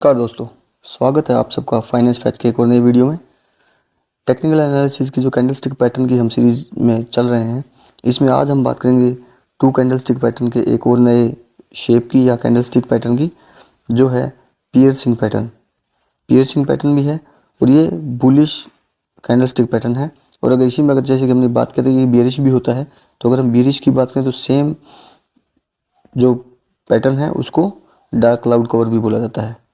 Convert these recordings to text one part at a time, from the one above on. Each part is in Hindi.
नमस्कार दोस्तों, स्वागत है आप सबका फाइनेंस फैक्ट के एक और नई वीडियो में। टेक्निकल एनालिसिस की जो कैंडलस्टिक पैटर्न की हम सीरीज में चल रहे हैं, इसमें आज हम बात करेंगे टू कैंडलस्टिक पैटर्न के एक और नए शेप की या कैंडलस्टिक पैटर्न की, जो है पियर्सिंग पैटर्न। पियर्सिंग पैटर्न भी है और ये बुलिश कैंडलस्टिक पैटर्न है। और अगर इसी में अगर जैसे कि हमने बात करी कि बियरिश भी होता है, तो अगर हम बियरिश की बात करें तो सेम जो पैटर्न है उसको डार्क क्लाउड कवर भी बोला जाता है।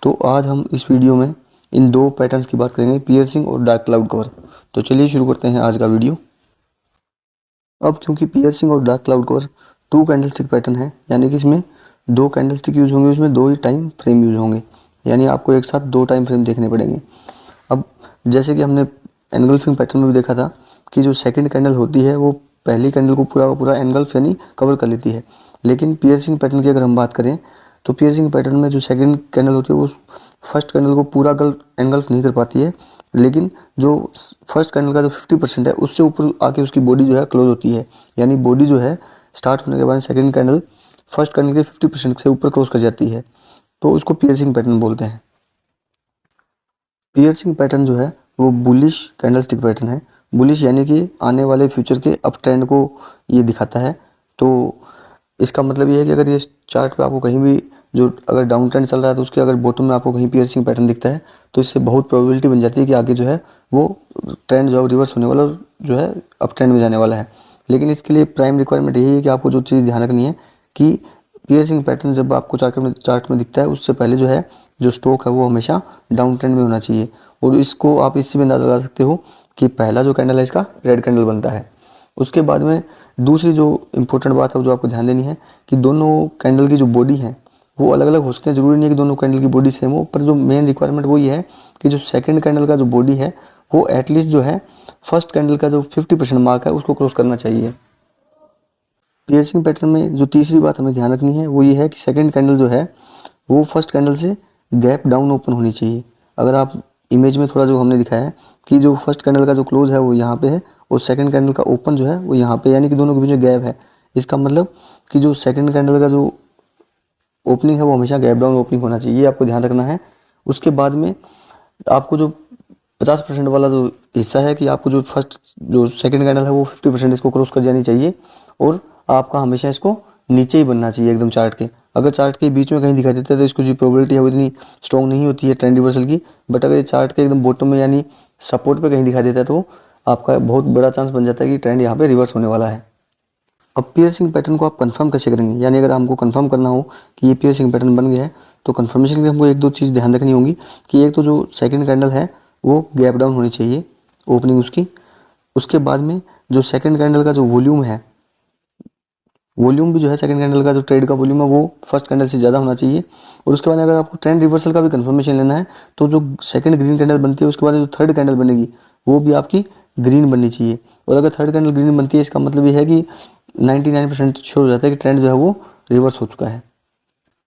तो आज हम इस वीडियो में इन दो पैटर्न्स की बात करेंगे, पियर्सिंग और डार्क क्लाउड कवर। तो चलिए शुरू करते हैं आज का वीडियो। अब क्योंकि पियर्सिंग और dark cloud cover two candlestick pattern है, यानी कि इसमें दो कैंडलस्टिक यूज होंगे, उसमें दो ही टाइम फ्रेम यूज होंगे, यानी आपको एक साथ दो टाइम फ्रेम देखने पड़ेंगे। अब जैसे कि हमने एनगल्फिंग पैटर्न में भी देखा था कि जो सेकंड कैंडल होती है वो पहली कैंडल को पूरा का पूरा एनगल्फ यानी कवर कर लेती है। लेकिन पियर्सिंग पैटर्न की अगर हम बात करें तो पियर्सिंग पैटर्न में जो सेकंड कैंडल होती है वो फर्स्ट कैंडल को पूरा एनगल्फ नहीं कर पाती है, लेकिन जो फर्स्ट कैंडल का जो 50% है उससे ऊपर आके उसकी बॉडी जो है क्लोज होती है, यानी बॉडी जो है स्टार्ट होने के बाद सेकंड कैंडल फर्स्ट कैंडल के 50% से ऊपर क्लोज कर जाती है, तो उसको पियर्सिंग पैटर्न बोलते हैं। पियर्सिंग पैटर्न जो है वो बुलिश कैंडलस्टिक पैटर्न है। बुलिश यानी कि आने वाले फ्यूचर के अप ट्रेंड को ये दिखाता है। तो इसका मतलब ये है कि अगर ये चार्ट पे आपको कहीं भी जो अगर डाउन ट्रेंड चल रहा है तो उसके अगर बॉटम में आपको कहीं पियर्सिंग पैटर्न दिखता है तो इससे बहुत प्रोबेबिलिटी बन जाती है कि आगे जो है वो ट्रेंड जो है रिवर्स होने वाला और जो है अप ट्रेंड में जाने वाला है। लेकिन इसके लिए प्राइम रिक्वायरमेंट यही है कि आपको जो चीज़ ध्यान रखनी है कि पियर्सिंग पैटर्न जब आपको चार्ट में दिखता है उससे पहले जो है जो स्टॉक है वो हमेशा डाउन ट्रेंड में होना चाहिए। और इसको आप इसी में अंदाजा लगा सकते हो कि पहला जो कैंडल है इसका रेड कैंडल बनता है। उसके बाद में दूसरी जो इम्पोर्टेंट बात है जो आपको ध्यान देनी है कि दोनों कैंडल की जो बॉडी है वो अलग अलग हो सकते हैं, ज़रूरी नहीं है कि दोनों कैंडल की बॉडी सेम हो, पर जो मेन रिक्वायरमेंट वो ये है कि जो सेकंड कैंडल का जो बॉडी है वो एटलीस्ट जो है फर्स्ट कैंडल का जो 50% मार्क है उसको क्रॉस करना चाहिए। पियर्सिंग पैटर्न में जो तीसरी बात हमें ध्यान रखनी है वो ये है कि सेकंड कैंडल जो है वो फर्स्ट कैंडल से गैप डाउन ओपन होनी चाहिए। अगर आप इमेज में थोड़ा जो हमने दिखाया है कि जो फर्स्ट कैंडल का जो क्लोज है वो यहाँ पे है और सेकंड कैंडल का ओपन जो है वो यहाँ पे, यानी कि दोनों के बीच में गैप है। इसका मतलब कि जो सेकंड कैंडल का जो ओपनिंग है वो हमेशा गैप डाउन ओपनिंग होना चाहिए, ये आपको ध्यान रखना है। उसके बाद में आपको जो 50% वाला जो हिस्सा है कि आपको जो फर्स्ट जो सेकंड कैंडल है वो 50% इसको क्रॉस कर जानी चाहिए और आपका हमेशा इसको नीचे ही बनना चाहिए एकदम चार्ट के। अगर चार्ट के बीच में कहीं दिखाई देता है तो इसको जो प्रोबेबिलिटी है वो इतनी स्ट्रॉन्ग नहीं होती है ट्रेंड रिवर्सल की। बट अगर ये चार्ट के एकदम बॉटम में यानी सपोर्ट पे कहीं दिखाई देता है तो आपका बहुत बड़ा चांस बन जाता है कि ट्रेंड यहाँ पे रिवर्स होने वाला है। अब पियर्सिंग पैटर्न को आप कंफर्म कैसे करेंगे, यानी अगर हमको कंफर्म करना हो कि ये पियर्सिंग पैटर्न बन गया है तो कंफर्मेशन के लिए हमको एक दो चीज़ ध्यान रखनी होंगी कि एक तो जो सेकंड कैंडल है वो गैप डाउन होनी चाहिए ओपनिंग उसकी। उसके बाद में जो सेकंड कैंडल का जो वॉल्यूम है, वॉल्यूम भी जो है सेकंड कैंडल का जो ट्रेड का वॉल्यूम है वो फर्स्ट कैंडल से ज़्यादा होना चाहिए। और उसके बाद अगर आपको ट्रेंड रिवर्सल का भी कंफर्मेशन लेना है तो जो सेकंड ग्रीन कैंडल बनती है उसके बाद जो थर्ड कैंडल बनेगी वो भी आपकी ग्रीन बननी चाहिए। और अगर थर्ड कैंडल ग्रीन बनती है इसका मतलब ये है कि 99% श्योर हो जाता है कि ट्रेंड जो है वो रिवर्स हो चुका है।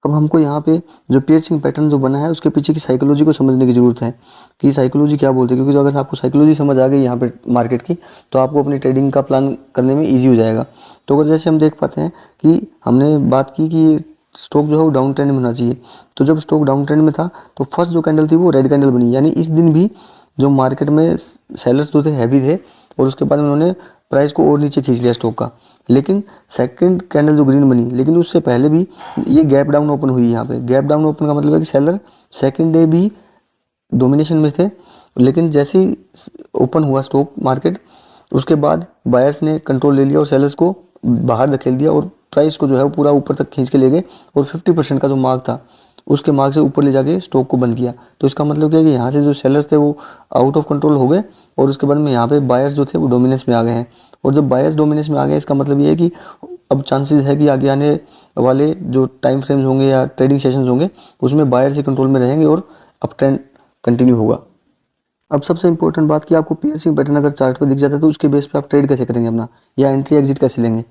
अब हमको यहाँ पे जो पियर्सिंग पैटर्न जो बना है उसके पीछे की साइकोलॉजी को समझने की ज़रूरत है कि साइकोलॉजी क्या बोलते हैं, क्योंकि जो अगर आपको साइकोलॉजी समझ आ गई यहाँ पे मार्केट की तो आपको अपनी ट्रेडिंग का प्लान करने में ईजी हो जाएगा। तो अगर जैसे हम देख पाते हैं कि हमने बात की कि स्टॉक जो है वो डाउन ट्रेंड में होना चाहिए, तो जब स्टॉक डाउन ट्रेंड में था तो फर्स्ट जो कैंडल थी वो रेड कैंडल बनी, यानी इस दिन भी जो मार्केट में सेलर्स जो थे हैवी थे और उसके बाद उन्होंने प्राइस को और नीचे खींच लिया स्टॉक का। लेकिन सेकंड कैंडल जो ग्रीन बनी, लेकिन उससे पहले भी ये गैप डाउन ओपन हुई। यहाँ पे गैप डाउन ओपन का मतलब है कि सेलर सेकंड डे भी डोमिनेशन में थे, लेकिन जैसे ही ओपन हुआ स्टॉक मार्केट उसके बाद बायर्स ने कंट्रोल ले लिया और सेलर्स को बाहर धकेल दिया और प्राइस को जो है वो पूरा ऊपर तक खींच के ले गए और 50% का जो मार्क था उसके मार्क से ऊपर ले जाके स्टॉक को बंद किया। तो इसका मतलब क्या है कि यहाँ से जो सेलर्स थे वो आउट ऑफ कंट्रोल हो गए और उसके बाद में यहाँ पे बायर्स जो थे वो डोमिनेंस में आ गए हैं। और जब बायर्स डोमिनेंस में आ गए इसका मतलब ये है कि अब चांसेस है कि आगे आने वाले जो टाइम फ्रेम्स होंगे या ट्रेडिंग सेशंस होंगे उसमें बायर्स ही कंट्रोल में रहेंगे और अप ट्रेंड कंटिन्यू होगा। अब सबसे इंपॉर्टेंट बात कि आपको पियर्सिंग पैटर्न अगर चार्ट पर दिख जाता है तो उसके बेस पे आप ट्रेड कैसे करेंगे अपना, या एंट्री एग्जिट कैसे लेंगे।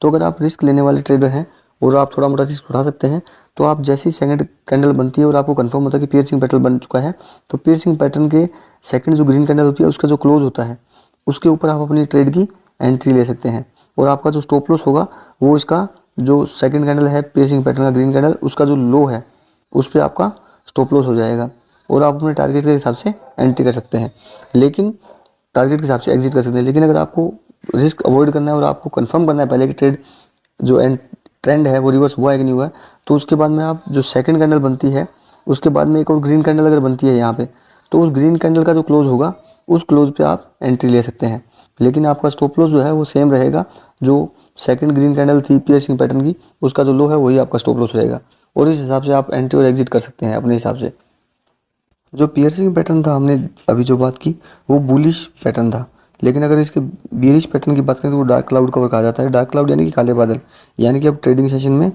तो अगर आप रिस्क लेने वाले ट्रेडर हैं और आप थोड़ा मोटा रिस्क उठा सकते हैं तो आप जैसे ही सेकंड कैंडल बनती है और आपको कंफर्म होता है कि पियर्सिंग पैटर्न बन चुका है तो पियर्सिंग पैटर्न के सेकंड जो ग्रीन कैंडल होती है उसका जो क्लोज होता है उसके ऊपर आप अपनी ट्रेड की एंट्री ले सकते हैं और आपका जो स्टॉप लॉस होगा वो इसका जो सेकंड कैंडल है पियर्सिंग पैटर्न का ग्रीन कैंडल उसका जो लो है उस पर आपका स्टॉप लॉस हो जाएगा और आप अपने टारगेट के हिसाब से एंट्री कर सकते हैं, लेकिन टारगेट के हिसाब से एग्जिट कर सकते हैं। लेकिन अगर आपको रिस्क अवॉइड करना है और आपको कंफर्म करना है पहले कि ट्रेड जो एंड ट्रेंड है वो रिवर्स हुआ है कि नहीं हुआ है, तो उसके बाद में आप जो सेकंड कैंडल बनती है उसके बाद में एक और ग्रीन कैंडल अगर बनती है यहाँ पे, तो उस ग्रीन कैंडल का जो क्लोज होगा उस क्लोज पे आप एंट्री ले सकते हैं। लेकिन आपका स्टॉप लॉस जो है वो सेम रहेगा, जो सेकंड ग्रीन कैंडल थी पियर्सिंग पैटर्न की, उसका जो लो है वही आपका स्टॉप लॉस रहेगा और इस हिसाब से आप एंट्री और एग्जिट कर सकते हैं अपने हिसाब से। जो पियर्सिंग पैटर्न था हमने अभी जो बात की वो बुलिश पैटर्न था, लेकिन अगर इसके बियरिश पैटर्न की बात करें तो वो डार्क क्लाउड कवर कहा जाता है। डार्क क्लाउड यानी कि काले बादल, यानी कि अब ट्रेडिंग सेशन में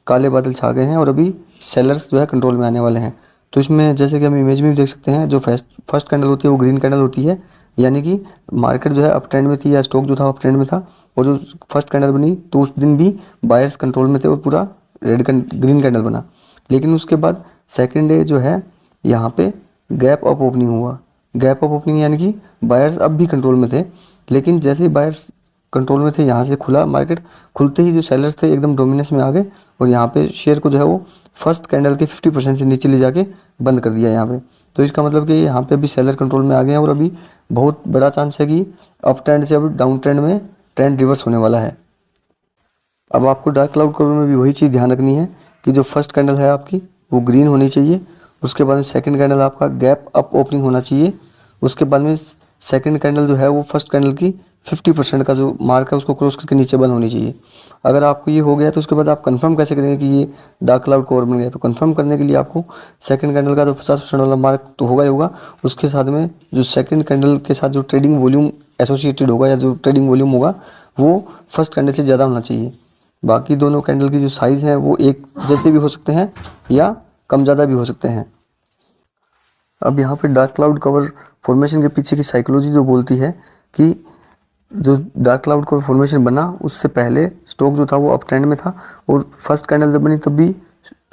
काले बादल छा गए हैं और अभी सेलर्स जो है कंट्रोल में आने वाले हैं। तो इसमें जैसे कि हम इमेज में भी देख सकते हैं, जो फर्स्ट कैंडल होती है वो ग्रीन कैंडल होती है, यानी कि मार्केट जो है अप ट्रेंड में थी या स्टॉक जो था अप ट्रेंड में था, और जो फर्स्ट कैंडल बनी तो उस दिन भी बायर्स कंट्रोल में थे और पूरा ग्रीन कैंडल बना। लेकिन उसके बाद सेकेंड डे जो है यहाँ पे गैप अप ओपनिंग हुआ। गैप अप ओपनिंग यानी कि बायर्स अब भी कंट्रोल में थे, लेकिन जैसे ही बायर्स कंट्रोल में थे यहाँ से खुला मार्केट, खुलते ही जो सेलर्स थे एकदम डोमिनेंस में आ गए और यहाँ पे शेयर को जो है वो फर्स्ट कैंडल के 50% से नीचे ले जाके बंद कर दिया यहाँ पे। तो इसका मतलब कि यहाँ पे अभी सेलर कंट्रोल में आ गए हैं और अभी बहुत बड़ा चांस है कि अप ट्रेंड से अब डाउन ट्रेंड में ट्रेंड रिवर्स होने वाला है। अब आपको डार्क क्लाउड कवर में भी वही चीज़ ध्यान रखनी है कि जो फर्स्ट कैंडल है आपकी वो ग्रीन होनी चाहिए, उसके बाद में सेकंड कैंडल आपका गैप अप ओपनिंग होना चाहिए, उसके बाद में सेकंड कैंडल जो है वो फर्स्ट कैंडल की 50% का जो मार्क है उसको क्रॉस करके नीचे बंद होनी चाहिए। अगर आपको ये हो गया तो उसके बाद आप कंफर्म कैसे करेंगे कि ये डार्क क्लाउड कवर बन गया? तो कंफर्म करने के लिए आपको सेकंड कैंडल का जो 50% वाला मार्क तो होगा ही होगा, उसके साथ में जो सेकंड कैंडल के साथ जो ट्रेडिंग वॉल्यूम एसोसिएटेड होगा या जो ट्रेडिंग वॉल्यूम होगा वो फर्स्ट कैंडल से ज़्यादा होना चाहिए। बाकी दोनों कैंडल की जो साइज़ है वो एक जैसे भी हो सकते हैं या कम ज़्यादा भी हो सकते हैं। अब यहाँ पे डार्क क्लाउड कवर फॉर्मेशन के पीछे की साइकोलॉजी जो बोलती है कि जो डार्क क्लाउड कवर फॉर्मेशन बना उससे पहले स्टॉक जो था वो अप ट्रेंड में था और फर्स्ट कैंडल जब बनी तब भी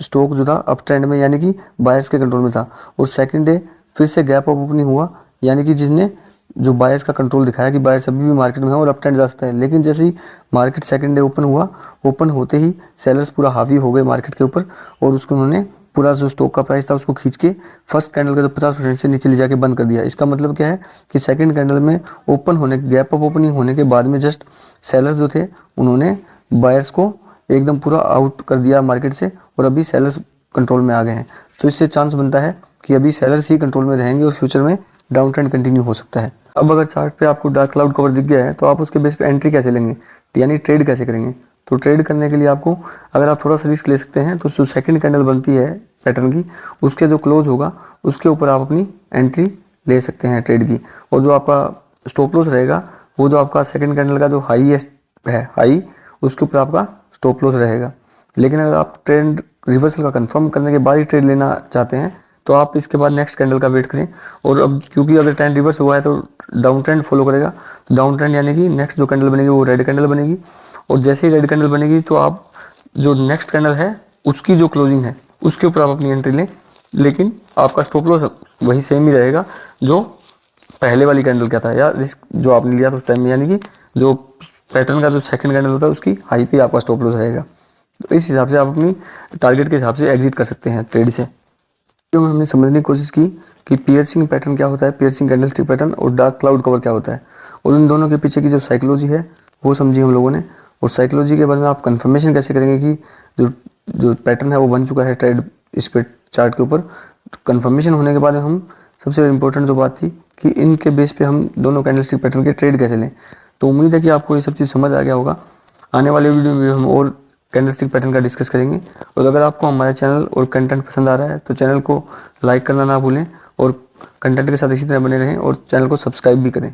स्टॉक जो था अप ट्रेंड में यानी कि बायर्स के कंट्रोल में था, और सेकंड डे फिर से गैप अप ओपनिंग हुआ यानी कि जिसने जो बायर्स का कंट्रोल दिखाया कि बायर्स अभी भी मार्केट में है और अप ट्रेंड जा सकता है। लेकिन जैसे ही मार्केट सेकंड डे ओपन हुआ, ओपन होते ही सेलर्स पूरा हावी हो गए मार्केट के ऊपर और उसको उन्होंने पूरा जो स्टॉक का प्राइस था उसको खींच के फर्स्ट कैंडल का जो 50% से नीचे ले जाके बंद कर दिया। इसका मतलब क्या है कि सेकंड कैंडल में ओपन होने गैप अप ओपनिंग होने के बाद में जस्ट सेलर्स जो थे उन्होंने बायर्स को एकदम पूरा आउट कर दिया मार्केट से और अभी सेलर्स कंट्रोल में आ गए हैं। तो इससे चांस बनता है कि अभी सेलर्स ही कंट्रोल में रहेंगे और फ्यूचर में डाउन ट्रेंड कंटिन्यू हो सकता है। अब अगर चार्ट पे आपको डार्क क्लाउड कवर दिख गया है तो आप उसके बेस पे एंट्री कैसे लेंगे, यानी ट्रेड कैसे करेंगे? तो ट्रेड करने के लिए आपको अगर आप थोड़ा सा रिस्क ले सकते हैं तो जो सेकंड कैंडल बनती है पैटर्न की उसके जो क्लोज होगा उसके ऊपर आप अपनी एंट्री ले सकते हैं ट्रेड की, और जो आपका स्टॉप लॉस रहेगा वो जो आपका सेकंड कैंडल का जो हाईएस्ट है हाई उसके ऊपर आपका स्टॉप लॉस रहेगा। लेकिन अगर आप ट्रेंड रिवर्सल का कंफर्म करने के बाद ही ट्रेड लेना चाहते हैं तो आप इसके बाद नेक्स्ट कैंडल का वेट करें, और अब क्योंकि अगर ट्रेंड रिवर्स हुआ है तो डाउन ट्रेंड फॉलो करेगा, तो डाउन ट्रेंड यानी कि नेक्स्ट जो कैंडल बनेगी वो रेड कैंडल बनेगी, और जैसे ही रेड कैंडल बनेगी तो आप जो नेक्स्ट कैंडल है उसकी जो क्लोजिंग है उसके ऊपर आप अपनी एंट्री लें, लेकिन आपका स्टॉप लॉस वही सेम ही रहेगा जो पहले वाली कैंडल क्या था या रिस्क जो आपने लिया था उस टाइम में, यानी कि जो पैटर्न का जो सेकंड कैंडल होता है उसकी हाई पे आपका स्टॉप लॉस रहेगा। तो इस हिसाब से आप अपनी टारगेट के हिसाब से एग्जिट कर सकते हैं ट्रेड से। तो हमने समझने की कोशिश की कि पियर्सिंग पैटर्न क्या होता है, पियर्सिंग कैंडलस्टिक पैटर्न और डार्क क्लाउड कवर क्या होता है, और उन दोनों के पीछे की जो साइकोलॉजी है वो समझी हम लोगों ने। और साइकोलॉजी के बाद में आप कंफर्मेशन कैसे करेंगे कि जो पैटर्न है वो बन चुका है ट्रेड इस पे चार्ट के ऊपर। कंफर्मेशन होने के बाद में हम सबसे इम्पोर्टेंट जो बात थी कि इनके बेस पे हम दोनों कैंडलस्टिक पैटर्न के ट्रेड कैसे लें। तो उम्मीद है कि आपको ये सब चीज़ समझ आ गया होगा। आने वाले वीडियो में हम और कैंडलस्टिक पैटर्न का डिस्कस करेंगे, और अगर आपको हमारा चैनल और कंटेंट पसंद आ रहा है तो चैनल को लाइक करना ना भूलें और कंटेंट के साथ इसी तरह बने रहें और चैनल को सब्सक्राइब भी करें।